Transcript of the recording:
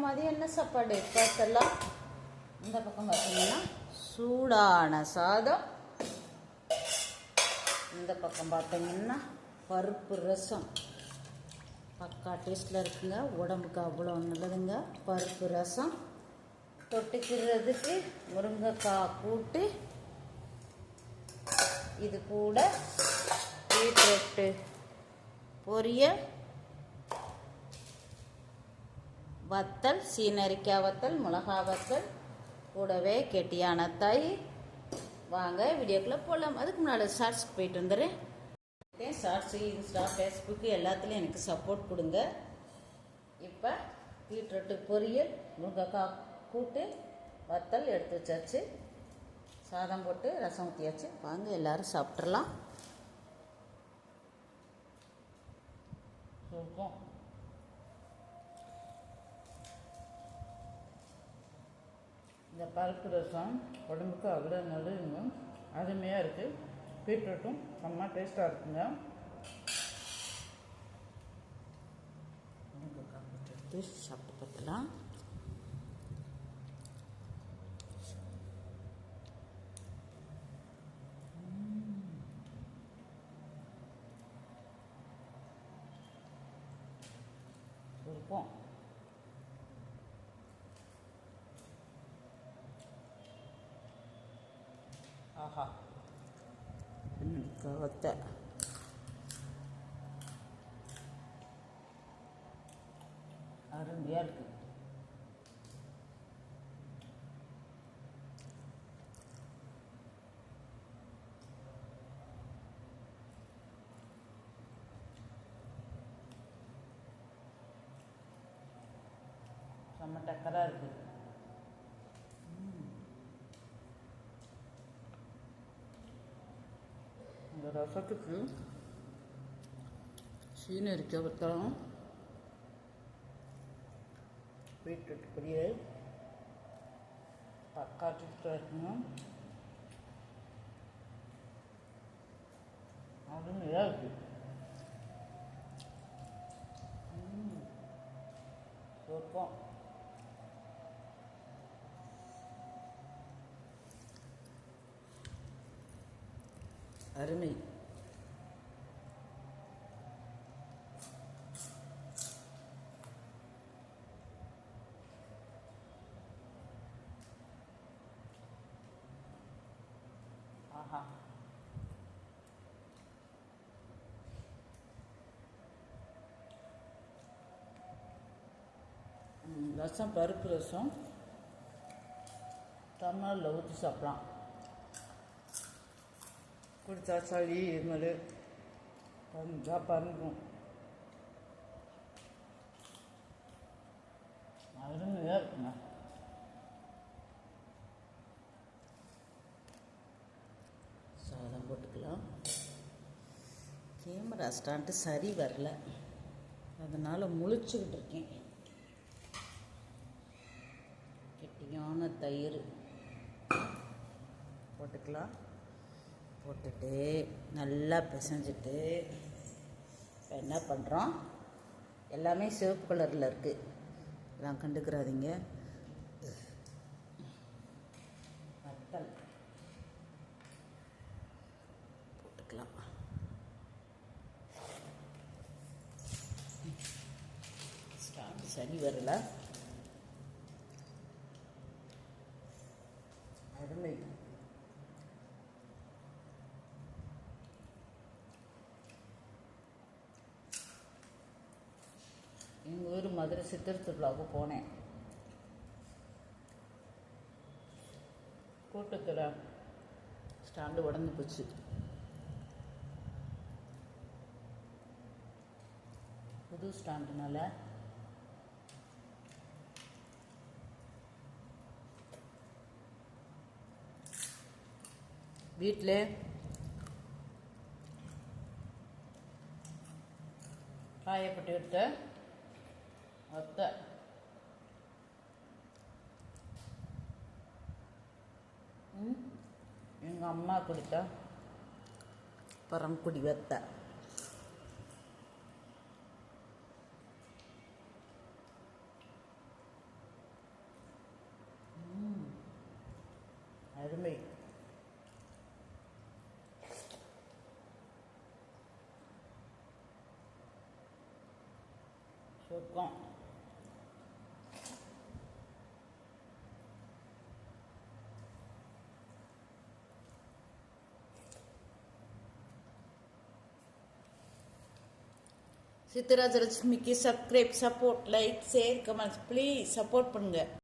மதியம் என்ன சாப்பாடு பார்த்தெல்லாம் இந்த பக்கம் பார்த்தீங்கன்னா சூடான சாதம், இந்த பக்கம் பார்த்தீங்கன்னா பருப்பு ரசம். பக்கா டேஸ்ட்டில் இருக்குங்க, உடம்புக்கு அவ்வளோ நல்லதுங்க. பருப்பு ரசம் தொட்டுக்கிறதுக்கு முருங்கைக்காய் கூட்டு, இது கூட பீட்ரூட்டு பொரியல், வத்தல், சீனரிக்காய் வத்தல், மிளகா வத்தல், கூடவே கெட்டியான தயிர். வாங்க வீடியோக்குள்ளே போகலாம். அதுக்கு முன்னாடி ஷார்ட்ஸ்க்கு போயிட்டு வந்துடுறேன். ஷார்ட்ஸு, இன்ஸ்டா, ஃபேஸ்புக்கு எல்லாத்துலேயும் எனக்கு சப்போர்ட் கொடுங்க. இப்போ பீட்ரூட்டு பொரியல், முருங்கைக்காய் கூட்டு, வத்தல் எடுத்து வச்சாச்சு, சாதம் போட்டு ரசம் ஊற்றியாச்சு. வாங்க எல்லோரும் சாப்பிட்றலாம். இருக்கும் இந்த பருப்பு ரசம் உடம்புக்கு அவ்வளோ நல்லதுங்க, அருமையாக இருக்குது. பீட்ரூட்டும் செம்ம டேஸ்ட்டாக இருக்குங்க. எடுத்து சாப்பிட்டு பார்த்துலாம். இருக்கும் ஆஹா கவத்தை அருமையாக இருக்குது. செம்ம டக்கராக இருக்குது. இந்த ரசத்துக்கு சீனரிக்காய் வத்தலும், பீட்ரூட் பொரியல் பக்கா டேஸ்ட்டாக இருக்குங்க, அருமையாக இருக்குது. சொர்க்கம். அருமை. ஆஹா ரசம், பருப்பு ரசம் டம்ளரில் ஊற்றி சாப்பிட்லாம். குடித்தா சளி இருமல் கொஞ்சம் பறக்கும். அருமையாக இருக்குங்க. சாதம் போட்டுக்கலாம். கேமரா ஸ்டாண்டு சரி வரல, அதனால் முழிச்சுக்கிட்டு இருக்கேன். கெட்டியான தயிர் போட்டுக்கலாம். போட்டுட்டு நல்லா பிசைஞ்சிட்டு இப்போ என்ன பண்ணுறோம், எல்லாமே சிவப்பு கலரில் இருக்குது, இதெல்லாம் கண்டுக்கிறாதீங்க. வத்தல் போட்டுக்கலாம். ஸ்டார்ட் சரி வரல, அருமை. எங்கள் ஊர் மதுரை சித்திரை திருவிழாவுக்கு போனேன். கூட்டத்தில் ஸ்டாண்டு உடஞ்சி போச்சு. புது ஸ்டாண்டுனால வீட்டில் காயப்பட்டு எடுத்த வத்தை எங்கள் அம்மா கொடுத்த பரங்குடி வத்தை. சொர்க்கம். சித்ராஜலட்சுமிக்கு subscribe, support, like, share, comments please support பண்ணுங்க.